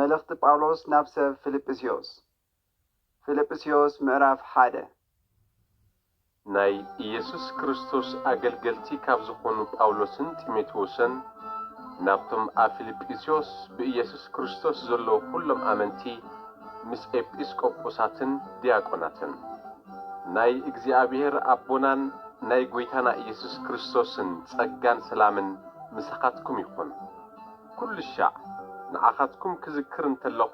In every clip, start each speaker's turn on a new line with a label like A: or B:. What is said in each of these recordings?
A: ملخت باولوس نفس فيليبسيوس مዕራፍ 1
B: ናይ ኢየሱስ ክርስቶስ አገልገልቲ ካብ ዝኾኑ ጳውሎስን ጢሞቴዎስን ናብቶም ኣብ ፊልጵስዮስ በኢየሱስ ክርስቶስ ዘሎ ሁሉም አመንቲ ምስ ኤጲስቆጶሳትን ዲያቆናትን ናይ እግዚአብሔር አቦናን ናይ ጎይታና ኢየሱስ ክርስቶስን ጸጋን ሰላምን ምስኻትኩም ይኹን ኩሉ ሻዕ ንዓኻትኩም ክዝክር እንተለኹ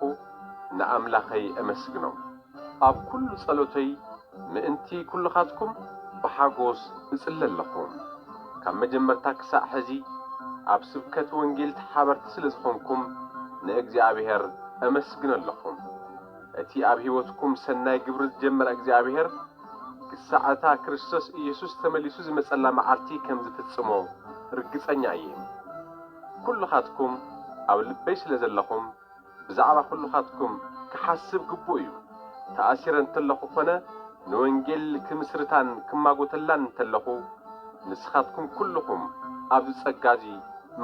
B: ንኣምላኸይ አመስግኖ ኣብ ኩሉ ጸሎተይ ምእንቲ ኩልኻትኩም በሓጎስ እጽለለኹም ካብ መጀመርታ ክሳዕ ሕዚ ኣብ ስብከት ወንጌል ተሓበርቲ ስለ ዝኾንኩም ንእግዚአብሔር አመስግነለኹም እቲ ኣብ ሕይወትኩም ሰናይ ግብሪ ዝጀመረ እግዚአብሔር ክሳዕታ ክርስቶስ ኢየሱስ ተመሊሱ ዝመጸላ መዓልቲ ከም ዝፍጽሞ ርግጸኛ እየ ኩልኻትኩም ኣብ ልበይ ስለ ዘለኹም ብዛዕባ ኩልኻትኩም ክሓስብ ግቡእ እዩ ተኣሲረ እንተለኹ ኮነ ንወንጌል ክምስርታን ክማጎተላን እንተለኹ ንስኻትኩም ኩልኹም ኣብ ዝጸጋዚ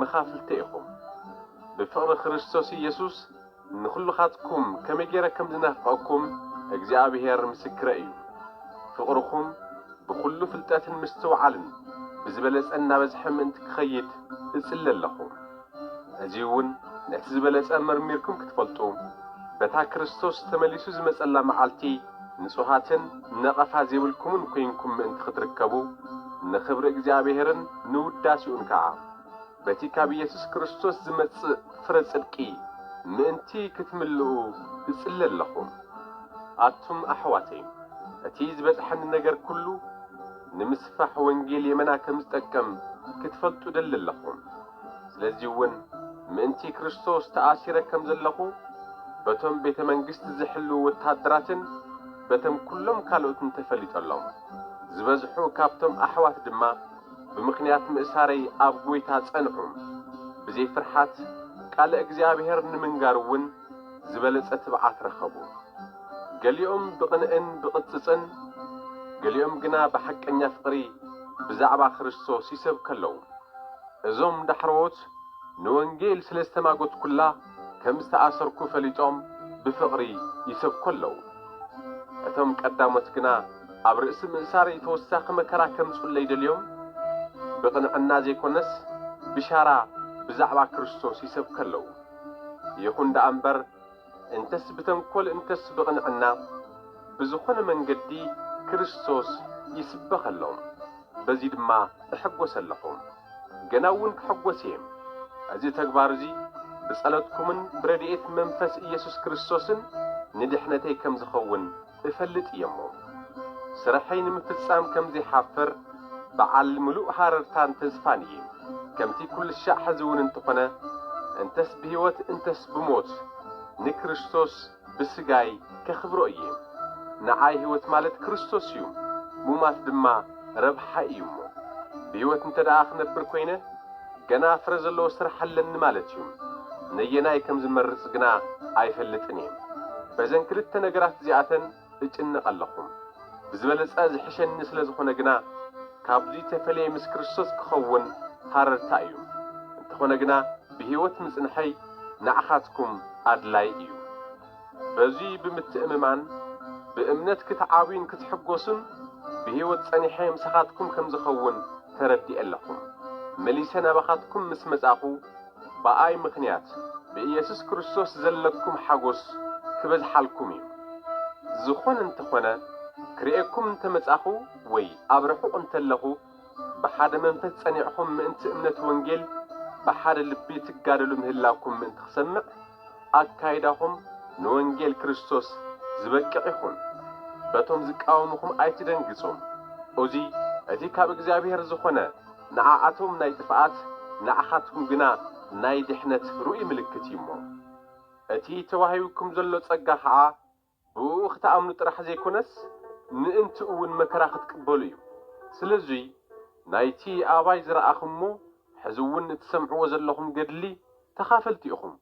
B: መኻፍልቲ ኢኹም ብፍቕሪ ክርስቶስ ኢየሱስ ንኹልኻትኩም ከመይ ጌረ ከም ዝናፍቐኩም እግዚአብሔር ምስክረ እዩ ፍቕርኹም ብኹሉ ፍልጠትን ምስትውዓልን ብዝበለጸ እናበዝሐ ምእንቲ ክኸይድ እጽለለኹ እዚ እውን ነቲ ዝበለጸ መርሚርኩም ክትፈልጡ በታ ክርስቶስ ተመሊሱ ዝመጸላ መዓልቲ ንጹሃትን ነቐፋ ዘይብልኩምን ኮይንኩም ምእንቲ ክትርከቡ ንኽብሪ እግዚአብሔርን ንውዳሴኡን ከዓ በቲ ካብ ኢየሱስ ክርስቶስ ዝመጽእ ፍረ ጽድቂ ምእንቲ ክትምልኡ እጽለለኹ ኣቱም ኣሕዋተይ እቲ ዝበጽሐኒ ነገር ኩሉ ንምስፋሕ ወንጌል የመና ከም ዝጠቅም ክትፈልጡ ደለለኹ ስለዚ እውን ምእንቲ ክርስቶስ ተኣሲረ ከም ዘለኹ በቶም ቤተ መንግስት ዝሕሉ ወታደራትን በቶም ኩሎም ካልኦትን ተፈሊጠሎም ዝበዝሑ ካብቶም ኣሕዋት ድማ ብምኽንያት ምእሳረይ ኣብ ጎይታ ጸንዑ ብዘይ ፍርሓት ቃል እግዚአብሔር ንምንጋር እውን ዝበለጸ ትብዓት ረኸቡ ገሊኦም ብቕንዕን ብቕጽጽን ገሊኦም ግና ብሓቀኛ ፍቕሪ ብዛዕባ ክርስቶስ ይሰብከለዉ እዞም ዳሕሮት ንወንጌል ስለ ዝተማጎትኩላ ከም ዝተኣሰርኩ ፈሊጦም ብፍቕሪ ይሰብከለዉ እቶም ቀዳሞት ግና ኣብ ርእሲ ምእሳረይ ተወሳኺ መከራ ከምጽለይ ደልዮም ብቕንዕና ዘይኮነስ ብሻራ ብዛዕባ ክርስቶስ ይሰብከለዉ ይኹን ደኣ እምበር እንተስ ብተንኰል እንተስ ብቕንዕና ብዝኾነ መንገዲ ክርስቶስ ይስበኸሎም በዚ ድማ እሕጐሰለኹ ገና እውን ክሕጐስ እየ እዚ ተግባር እዚ ብጸሎትኩምን ብረድኤት መንፈስ ኢየሱስ ክርስቶስን ንድሕነተይ ከም ዝኸውን እፈልጥ እየሞ ስራሐይ ንምፍጻም ከም ዘይሓፍር በዓል ምሉእ ሃረርታን ተስፋን እየ ከምቲ ኩሉ ሻዕ ሕዚ እውን እንተኾነ እንተስ ብሕይወት እንተስ ብሞት ንክርስቶስ ብስጋይ ከኽብሮ እየ ንዓይ ሕይወት ማለት ክርስቶስ እዩ ሙማት ድማ ረብሓ እዩ እሞ ብሕይወት እንተ ደኣ ክነብር ኮይነ ገና ፍረ ዘለዎ ስራሕ ኣለኒ ማለት እዩ ነየናይ ከም ዝመርጽ ግና ኣይፈልጥን እየ በዘን ክልተ ነገራት እዚኣተን እጭነቕ ኣለኹ ብዝበለጸ ዝሕሸኒ ስለ ዝኾነ ግና ካብዚ ተፈልየ ምስ ክርስቶስ ክኸውን ሃረርታ እዩ እንተኾነ ግና ብሕይወት ምጽንሐይ ንዓኻትኩም ኣድላይ እዩ በዚ ብምትእምማን ብእምነት ክትዓብዩን ክትሕጐሱን ብሕይወት ጸኒሐ ምሳኻትኩም ከም ዝኸውን ተረዲእ ኣለኹ መሊሰ ናባኻትኩም ምስ መጻኹ በኣይ ምኽንያት ብኢየሱስ ክርስቶስ ዘለኩም ሓጐስ ክበዝሓልኩም እዩ ዝኾነ እንተኾነ ክርእየኩም እንተመጻኹ ወይ ኣብ ርሑቕ እንተለኹ ብሓደ መንፈስ ጸኒዕኹም ምእንቲ እምነት ወንጌል ብሓደ ልቢ ትጋደሉ ምህላኩም ምእንቲ ክሰምዕ ኣካይዳኹም ንወንጌል ክርስቶስ ዝበቅዕ ይኹን በቶም ዝቃወሙኹም ኣይትደንግጹም እዚ እቲ ካብ እግዚአብሔር ዝኾነ ንዓኣቶም ናይ ጥፍኣት ንዓኻትኩም ግና ናይ ድሕነት ሩኡይ ምልክት እዩ እሞ እቲ ተዋሂብኩም ዘሎ ጸጋ ከዓ ብኡ ክትኣምኑ ጥራሕ ዘይኮነስ ምእንቲ እውን መከራ ክትቅበሉ እዩ ስለዚ ናይቲ ኣባይ ዝረኣኹሞ ሕዚ እውን እትሰምዕዎ ዘለኹም ገድሊ ተኻፈልቲ ኢኹም